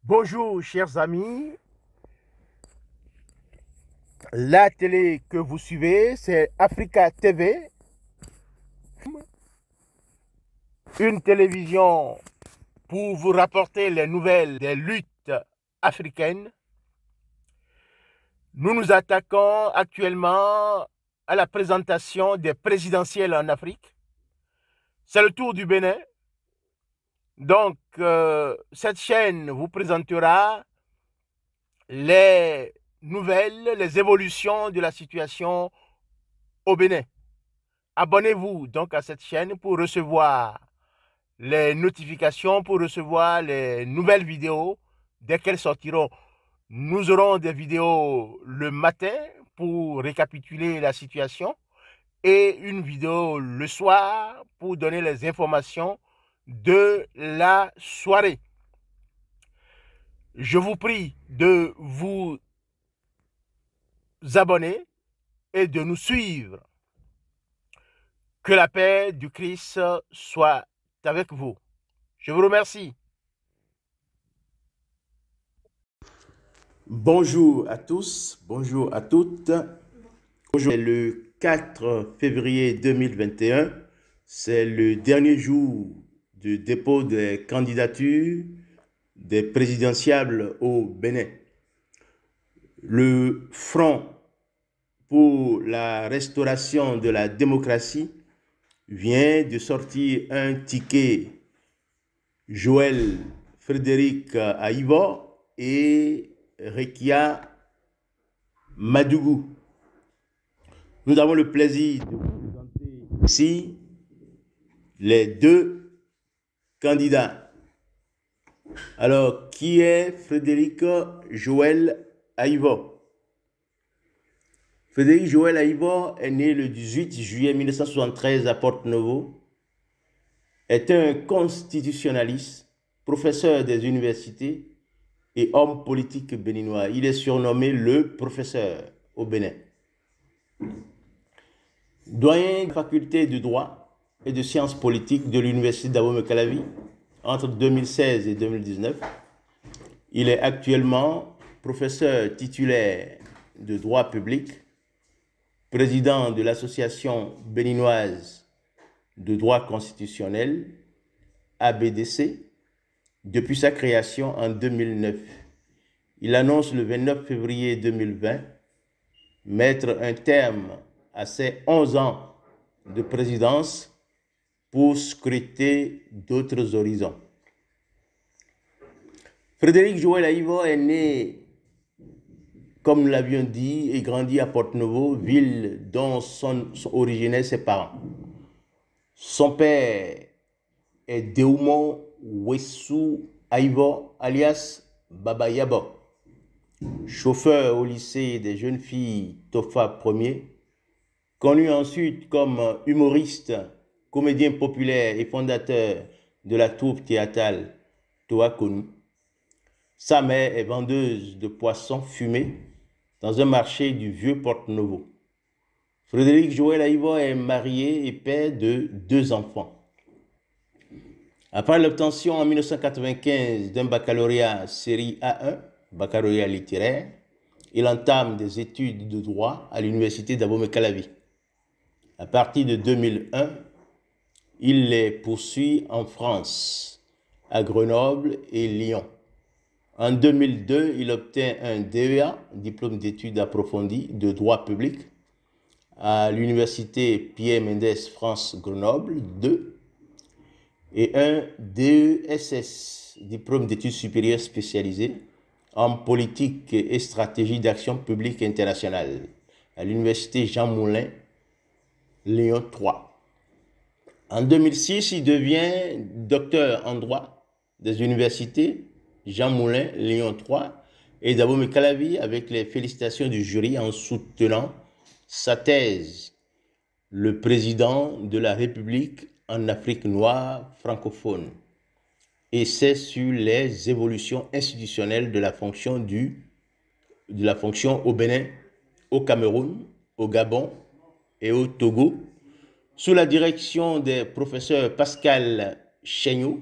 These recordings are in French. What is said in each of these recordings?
Bonjour chers amis, la télé que vous suivez c'est Africa TV, une télévision pour vous rapporter les nouvelles des luttes africaines. Nous nous attaquons actuellement à la présentation des présidentielles en Afrique. C'est le tour du Bénin. Donc cette chaîne vous présentera les nouvelles, les évolutions de la situation au Bénin. Abonnez-vous donc à cette chaîne pour recevoir les notifications, pour recevoir les nouvelles vidéos dès qu'elles sortiront. Nous aurons des vidéos le matin pour récapituler la situation et une vidéo le soir pour donner les informations de la soirée. Je vous prie de vous abonner et de nous suivre. Que la paix du Christ soit avec vous. Je vous remercie. Bonjour à tous, bonjour à toutes. Aujourd'hui, c'est le 4 février 2021. C'est le dernier jour de dépôt des candidatures des présidentiables au Bénin. Le Front pour la restauration de la démocratie vient de sortir un ticket Joël Frédéric Aïvo et Rekia Madougou. Nous avons le plaisir de vous présenter ici les deux candidats. Alors, qui est Frédéric Joël Aïvo? Frédéric Joël Aïvo est né le 18 juillet 1973 à Porto-Novo, est un constitutionnaliste, professeur des universités et homme politique béninois. Il est surnommé le professeur au Bénin. Doyen de la faculté de droit et de sciences politiques de l'université d'Abomey-Calavi entre 2016 et 2019. Il est actuellement professeur titulaire de droit public, président de l'association béninoise de droit constitutionnel, ABDC, depuis sa création en 2009. Il annonce le 29 février 2020 mettre un terme à ses 11 ans de présidence pour scruter d'autres horizons. Frédéric Joël Aïvo est né, comme nous l'avions dit, et grandi à Porto-Novo, ville dont sont originaires ses parents. Son père est Deumo Wessou Aïvo, alias Baba Yabo, chauffeur au lycée des jeunes filles Tofa Ier, connu ensuite comme humoriste, comédien populaire et fondateur de la troupe théâtrale Toa Konu. Sa mère est vendeuse de poissons fumés dans un marché du vieux Porto-Novo. Frédéric Joël Aïvo est marié et père de 2 enfants. Après l'obtention en 1995 d'un baccalauréat série A1, baccalauréat littéraire, il entame des études de droit à l'université d'Abomey-Calavi. À partir de 2001, il les poursuit en France, à Grenoble et Lyon. En 2002, il obtient un DEA, diplôme d'études approfondies de droit public, à l'université Pierre Mendès France Grenoble 2 et un DESS, diplôme d'études supérieures spécialisées en politique et stratégie d'action publique internationale, à l'université Jean Moulin Lyon 3. En 2006, il devient docteur en droit des universités Jean Moulin Lyon 3 et d'Abomey-Calavi avec les félicitations du jury en soutenant sa thèse, le président de la République en Afrique noire francophone. Et c'est sur les évolutions institutionnelles de la fonction au Bénin, au Cameroun, au Gabon et au Togo, sous la direction des professeurs Pascal Chéniaud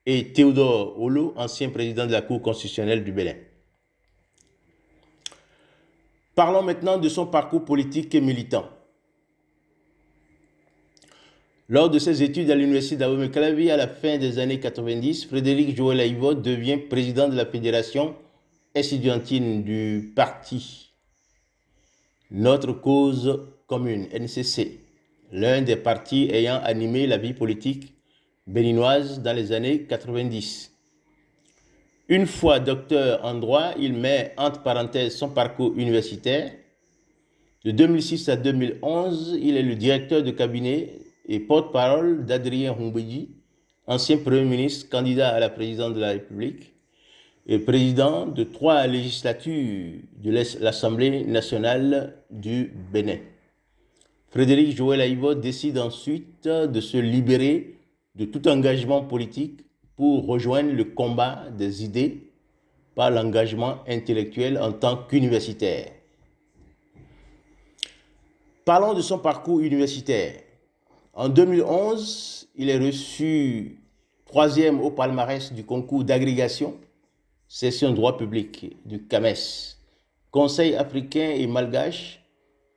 et Théodore Olo, ancien président de la Cour constitutionnelle du Bénin. Parlons maintenant de son parcours politique et militant. Lors de ses études à l'université d'Abomey-Calavi à la fin des années 90, Frédéric Joël Aïvo devient président de la fédération estudiantine du parti Notre Cause Commune, NCC, l'un des partis ayant animé la vie politique béninoise dans les années 90. Une fois docteur en droit, il met entre parenthèses son parcours universitaire. De 2006 à 2011, il est le directeur de cabinet et porte-parole d'Adrien Humbedi, ancien Premier ministre, candidat à la présidence de la République, et président de 3 législatures de l'Assemblée nationale du Bénin. Frédéric Joël Aïvo décide ensuite de se libérer de tout engagement politique pour rejoindre le combat des idées par l'engagement intellectuel en tant qu'universitaire. Parlons de son parcours universitaire. En 2011, il est reçu 3e au palmarès du concours d'agrégation, session droit public du CAMES, Conseil africain et malgache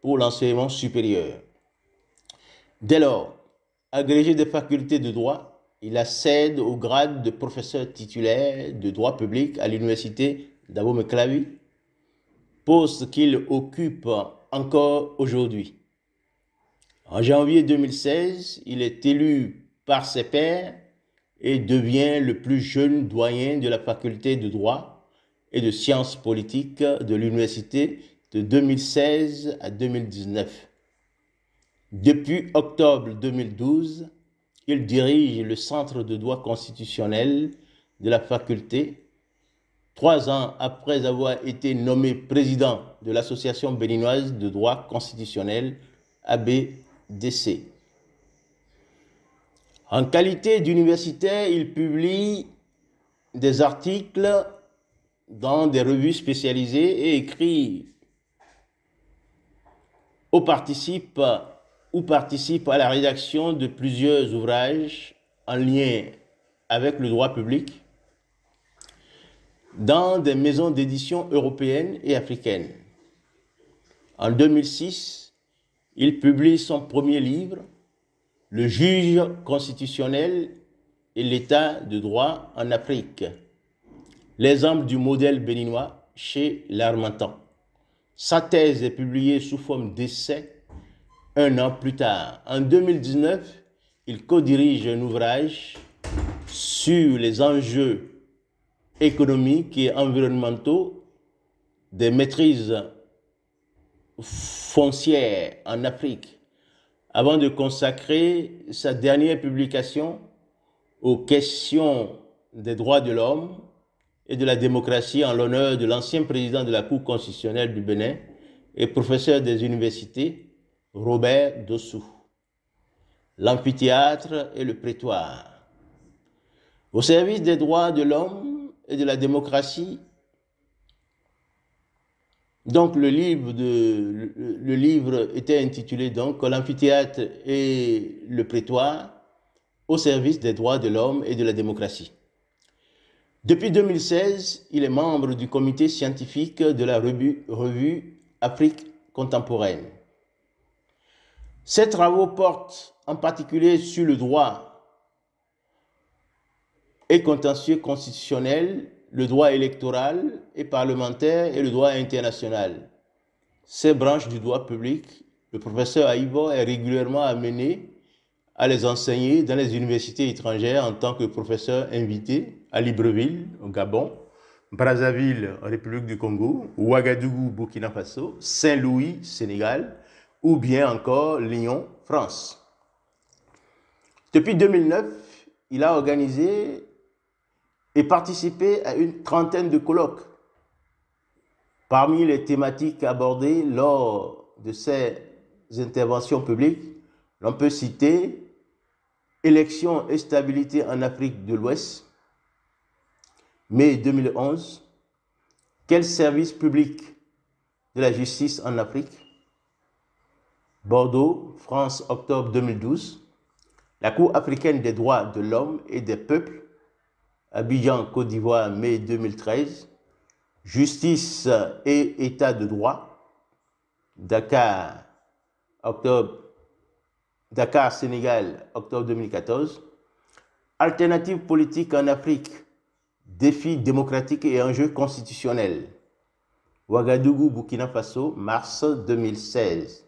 pour l'enseignement supérieur. Dès lors, agrégé des facultés de droit, il accède au grade de professeur titulaire de droit public à l'université d'Abomey-Calavi, poste qu'il occupe encore aujourd'hui. En janvier 2016, il est élu par ses pairs et devient le plus jeune doyen de la faculté de droit et de sciences politiques de l'université de 2016 à 2019. Depuis octobre 2012, il dirige le Centre de droit constitutionnel de la faculté, 3 ans après avoir été nommé président de l'Association béninoise de droit constitutionnel, ABDC. En qualité d'universitaire, il publie des articles dans des revues spécialisées et écrit ou participe à la rédaction de plusieurs ouvrages en lien avec le droit public dans des maisons d'édition européennes et africaines. En 2006, il publie son premier livre, Le juge constitutionnel et l'état de droit en Afrique, l'exemple du modèle béninois chez L'Harmattan. Sa thèse est publiée sous forme d'essai 1 an plus tard. En 2019, il co-dirige un ouvrage sur les enjeux économiques et environnementaux des maîtrises foncières en Afrique, avant de consacrer sa dernière publication aux questions des droits de l'homme et de la démocratie en l'honneur de l'ancien président de la Cour constitutionnelle du Bénin et professeur des universités, Robert Dossou. L'amphithéâtre et le prétoire. Au service des droits de l'homme et de la démocratie, donc le livre était intitulé donc L'amphithéâtre et le prétoire au service des droits de l'homme et de la démocratie. Depuis 2016, il est membre du comité scientifique de la revue Afrique contemporaine. Ses travaux portent en particulier sur le droit et contentieux constitutionnel, le droit électoral et parlementaire et le droit international. Ces branches du droit public, le professeur Aïvo est régulièrement amené à les enseigner dans les universités étrangères en tant que professeur invité à Libreville, au Gabon, Brazzaville, en République du Congo, Ouagadougou, Burkina Faso, Saint-Louis, Sénégal, ou bien encore Lyon, France. Depuis 2009, il a organisé et participé à une trentaine de colloques. Parmi les thématiques abordées lors de ces interventions publiques, l'on peut citer élections et stabilité en Afrique de l'Ouest, mai 2011, quel service public de la justice en Afrique, Bordeaux, France, octobre 2012, la Cour africaine des droits de l'homme et des peuples, Abidjan, Côte d'Ivoire, mai 2013. Justice et État de droit, Dakar, Sénégal, octobre 2014. Alternative politique en Afrique, défis démocratiques et enjeux constitutionnels, Ouagadougou, Burkina Faso, mars 2016.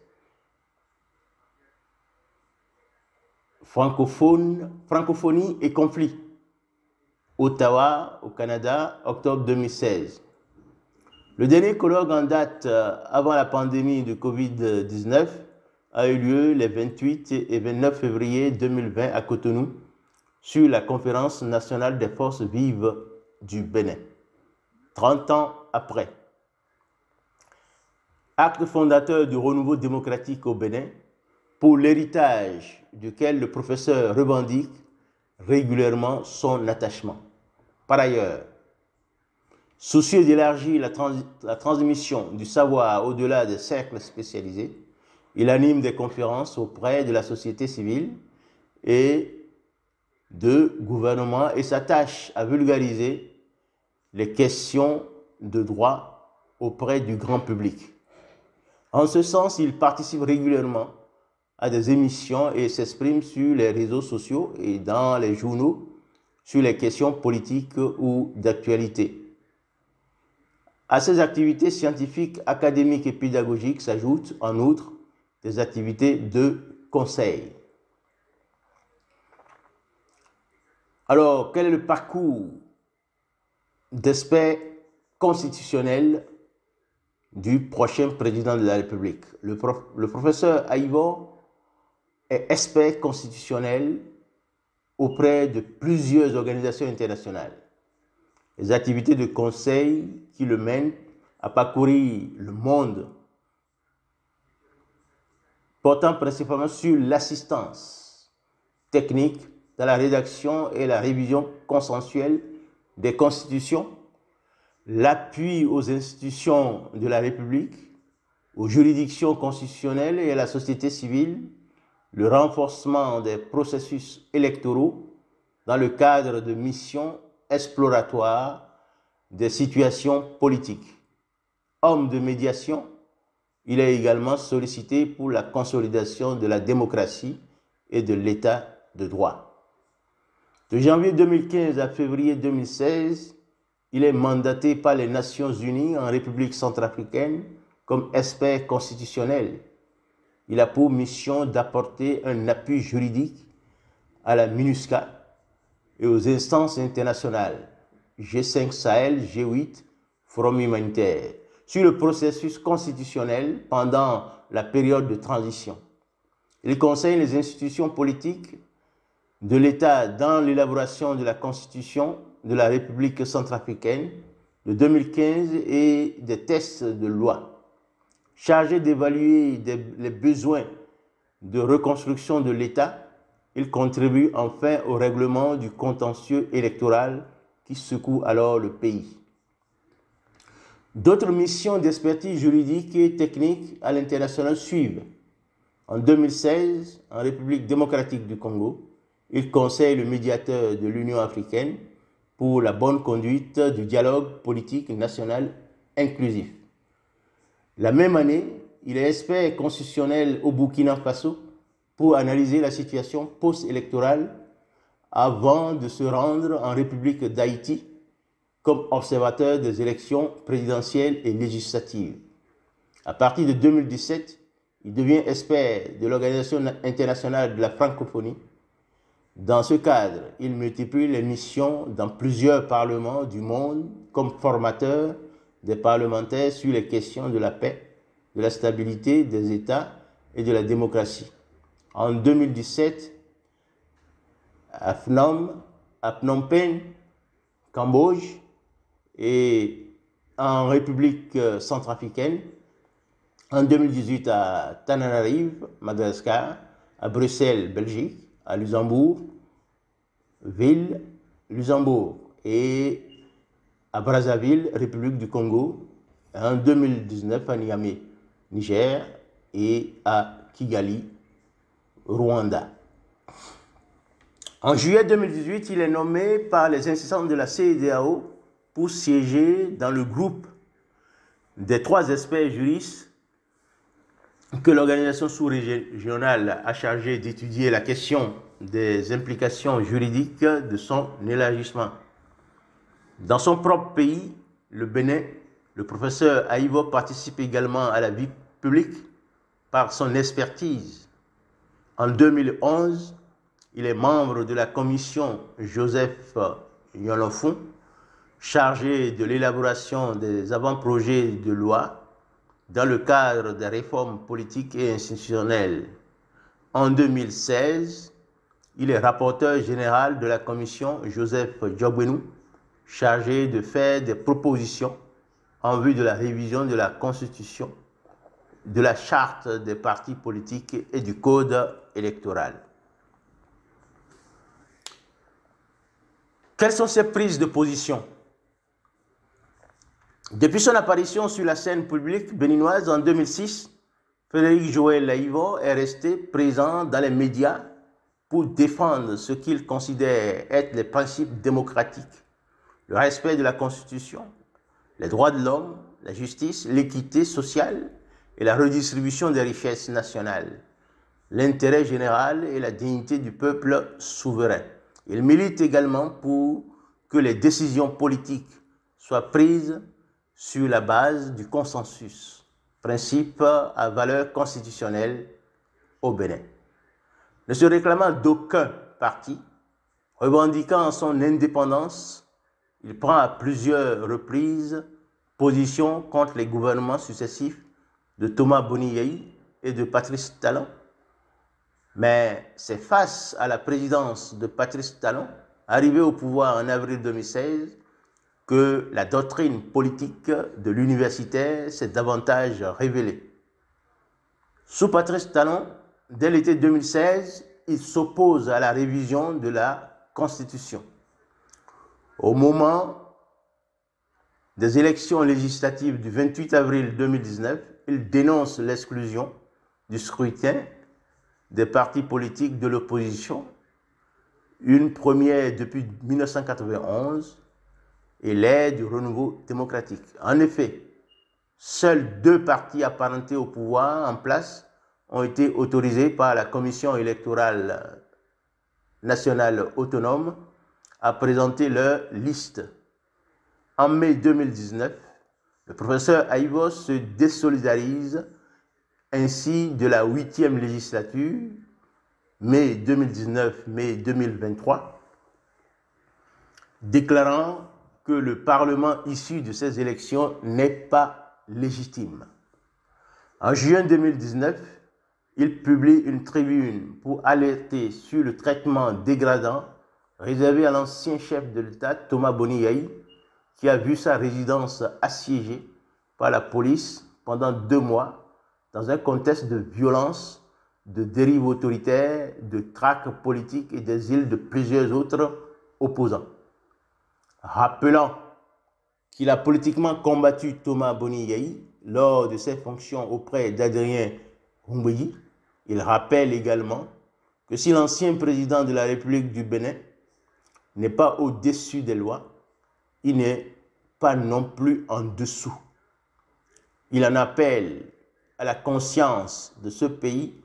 Francophonie et conflits, Ottawa, au Canada, octobre 2016. Le dernier colloque en date avant la pandémie de Covid-19 a eu lieu les 28 et 29 février 2020 à Cotonou sur la conférence nationale des forces vives du Bénin. 30 ans après. Acte fondateur du renouveau démocratique au Bénin, pour l'héritage duquel le professeur revendique régulièrement son attachement. Par ailleurs, soucieux d'élargir la transmission du savoir au-delà des cercles spécialisés, il anime des conférences auprès de la société civile et de gouvernement et s'attache à vulgariser les questions de droit auprès du grand public. En ce sens, il participe régulièrement à des émissions et s'exprime sur les réseaux sociaux et dans les journaux sur les questions politiques ou d'actualité. À ces activités scientifiques, académiques et pédagogiques s'ajoutent en outre des activités de conseil. Alors, quel est le parcours d'expert constitutionnel du prochain président de la République? Le professeur Aïvo est expert constitutionnel auprès de plusieurs organisations internationales. Les activités de conseil qui le mènent à parcourir le monde, portant principalement sur l'assistance technique dans la rédaction et la révision consensuelle des constitutions, l'appui aux institutions de la République, aux juridictions constitutionnelles et à la société civile, le renforcement des processus électoraux dans le cadre de missions exploratoires des situations politiques. Homme de médiation, il est également sollicité pour la consolidation de la démocratie et de l'état de droit. De janvier 2015 à février 2016, il est mandaté par les Nations Unies en République centrafricaine comme expert constitutionnel. Il a pour mission d'apporter un appui juridique à la MINUSCA et aux instances internationales G5 Sahel, G8, Forum humanitaire, sur le processus constitutionnel pendant la période de transition. Il conseille les institutions politiques de l'État dans l'élaboration de la Constitution de la République centrafricaine de 2015 et des textes de loi. Chargé d'évaluer les besoins de reconstruction de l'État, il contribue enfin au règlement du contentieux électoral qui secoue alors le pays. D'autres missions d'expertise juridique et technique à l'international suivent. En 2016, en République démocratique du Congo, il conseille le médiateur de l'Union africaine pour la bonne conduite du dialogue politique national inclusif. La même année, il est expert constitutionnel au Burkina Faso pour analyser la situation post-électorale avant de se rendre en République d'Haïti comme observateur des élections présidentielles et législatives. À partir de 2017, il devient expert de l'Organisation internationale de la francophonie. Dans ce cadre, il multiplie les missions dans plusieurs parlements du monde comme formateur des parlementaires sur les questions de la paix, de la stabilité des États et de la démocratie. En 2017, à Phnom Penh, Cambodge, et en République centrafricaine, en 2018 à Tananarive, Madagascar, à Bruxelles, Belgique, à Luxembourg, ville, Luxembourg, et à Brazzaville, République du Congo, en 2019 à Niamey, Niger, et à Kigali, Rwanda. En juillet 2018, il est nommé par les instances de la CEDEAO pour siéger dans le groupe des 3 experts juristes que l'organisation sous-régionale a chargé d'étudier la question des implications juridiques de son élargissement. Dans son propre pays, le Bénin, le professeur Aïvo participe également à la vie publique par son expertise. En 2011, il est membre de la commission Joseph Nyolofon, chargée de l'élaboration des avant-projets de loi dans le cadre des réformes politiques et institutionnelles. En 2016, il est rapporteur général de la commission Joseph Djogbenou, chargé de faire des propositions en vue de la révision de la Constitution, de la charte des partis politiques et du code électoral. Quelles sont ses prises de position? Depuis son apparition sur la scène publique béninoise en 2006, Frédéric Joël Aïvo est resté présent dans les médias pour défendre ce qu'il considère être les principes démocratiques, le respect de la Constitution, les droits de l'homme, la justice, l'équité sociale et la redistribution des richesses nationales, l'intérêt général et la dignité du peuple souverain. Il milite également pour que les décisions politiques soient prises sur la base du consensus, principe à valeur constitutionnelle au Bénin. Ne se réclamant d'aucun parti, revendiquant son indépendance, il prend à plusieurs reprises position contre les gouvernements successifs de Thomas Boni Yayi et de Patrice Talon. Mais c'est face à la présidence de Patrice Talon, arrivé au pouvoir en avril 2016, que la doctrine politique de l'universitaire s'est davantage révélée. Sous Patrice Talon, dès l'été 2016, il s'oppose à la révision de la Constitution. Au moment des élections législatives du 28 avril 2019, il dénonce l'exclusion du scrutin des partis politiques de l'opposition, une première depuis 1991, et l'ère du renouveau démocratique. En effet, seuls 2 partis apparentés au pouvoir en place ont été autorisés par la Commission électorale nationale autonome à présenter leur liste. En mai 2019, le professeur Aïvo se désolidarise ainsi de la 8e législature, mai 2019-mai 2023, déclarant que le Parlement issu de ces élections n'est pas légitime. En juin 2019, il publie une tribune pour alerter sur le traitement dégradant réservé à l'ancien chef de l'État, Thomas Boni Yayi, qui a vu sa résidence assiégée par la police pendant 2 mois dans un contexte de violence, de dérive autoritaire, de traque politique et d'exil de plusieurs autres opposants. Rappelant qu'il a politiquement combattu Thomas Boni Yayi lors de ses fonctions auprès d'Adrien Rumbeyi, il rappelle également que si l'ancien président de la République du Bénin n'est pas au-dessus des lois, il n'est pas non plus en dessous. Il en appelle à la conscience de ce pays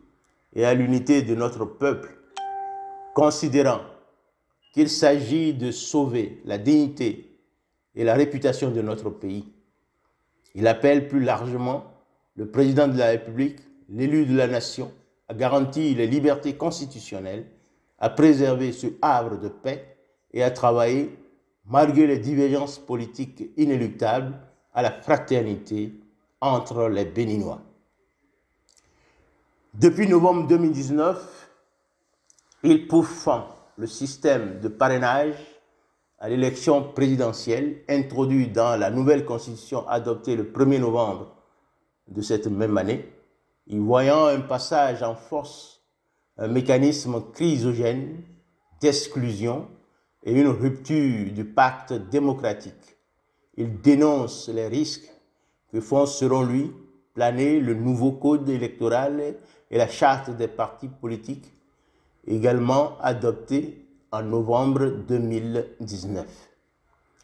et à l'unité de notre peuple, considérant qu'il s'agit de sauver la dignité et la réputation de notre pays. Il appelle plus largement le président de la République, l'élu de la nation, à garantir les libertés constitutionnelles, à préserver ce havre de paix et à travailler, malgré les divergences politiques inéluctables, à la fraternité entre les Béninois. Depuis novembre 2019, il pourfend le système de parrainage à l'élection présidentielle introduit dans la nouvelle constitution adoptée le 1er novembre de cette même année, y voyant un passage en force, un mécanisme chrysogène d'exclusion et une rupture du pacte démocratique. Il dénonce les risques que font, selon lui, planer le nouveau code électoral et la charte des partis politiques, également adoptés en novembre 2019.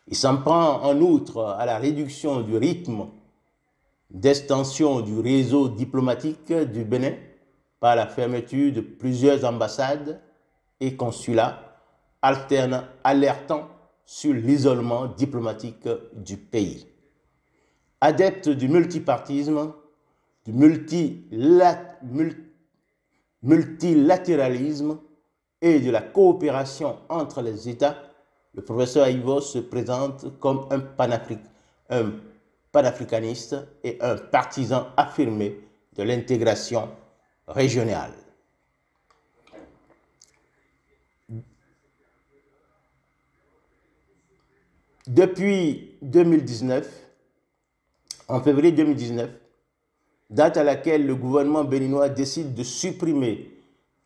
Il s'en prend en outre à la réduction du rythme d'extension du réseau diplomatique du Bénin par la fermeture de plusieurs ambassades et consulats, alertant sur l'isolement diplomatique du pays. Adepte du multipartisme, du multilatéralisme et de la coopération entre les États, le professeur Aïvo se présente comme un panafricaniste et un partisan affirmé de l'intégration régionale. Depuis 2019, en février 2019, date à laquelle le gouvernement béninois décide de supprimer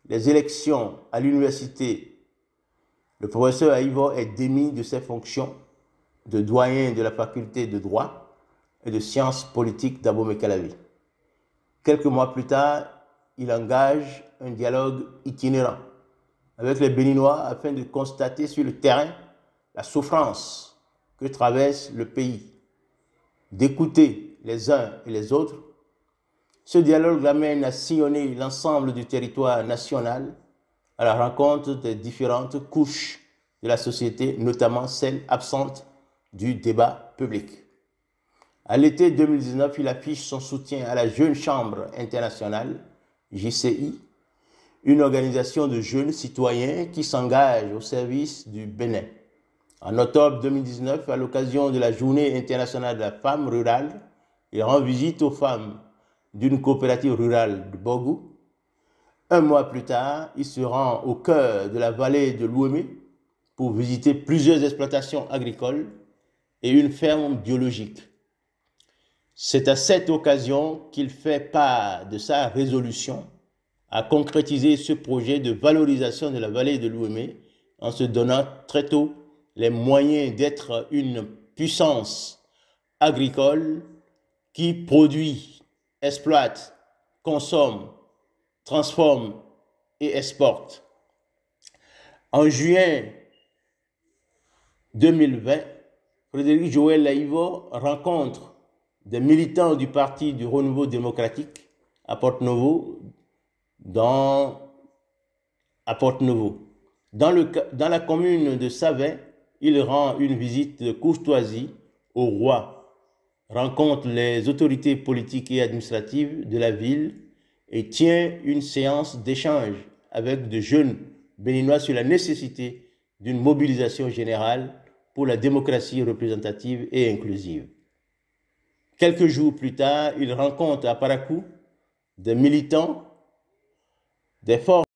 les élections à l'université, le professeur Aïvo est démis de ses fonctions de doyen de la faculté de droit et de sciences politiques d'Abomey-Calavi. Quelques mois plus tard, il engage un dialogue itinérant avec les Béninois afin de constater sur le terrain la souffrance que traverse le pays, d'écouter les uns et les autres. Ce dialogue l'amène à sillonner l'ensemble du territoire national à la rencontre des différentes couches de la société, notamment celles absentes du débat public. À l'été 2019, il affiche son soutien à la Jeune Chambre internationale, JCI, une organisation de jeunes citoyens qui s'engage au service du Bénin. En octobre 2019, à l'occasion de la Journée internationale de la femme rurale, il rend visite aux femmes d'une coopérative rurale de Bogou. Un mois plus tard, il se rend au cœur de la vallée de l'Ouémé pour visiter plusieurs exploitations agricoles et une ferme biologique. C'est à cette occasion qu'il fait part de sa résolution à concrétiser ce projet de valorisation de la vallée de l'Ouémé en se donnant très tôt les moyens d'être une puissance agricole qui produit, exploite, consomme, transforme et exporte. En juin 2020, Frédéric Joël Aïvo rencontre des militants du Parti du Renouveau démocratique à Porte-Novo. Dans la commune de Savin, il rend une visite de courtoisie au roi, rencontre les autorités politiques et administratives de la ville et tient une séance d'échange avec de jeunes béninois sur la nécessité d'une mobilisation générale pour la démocratie représentative et inclusive. Quelques jours plus tard, il rencontre à Parakou des militants des forces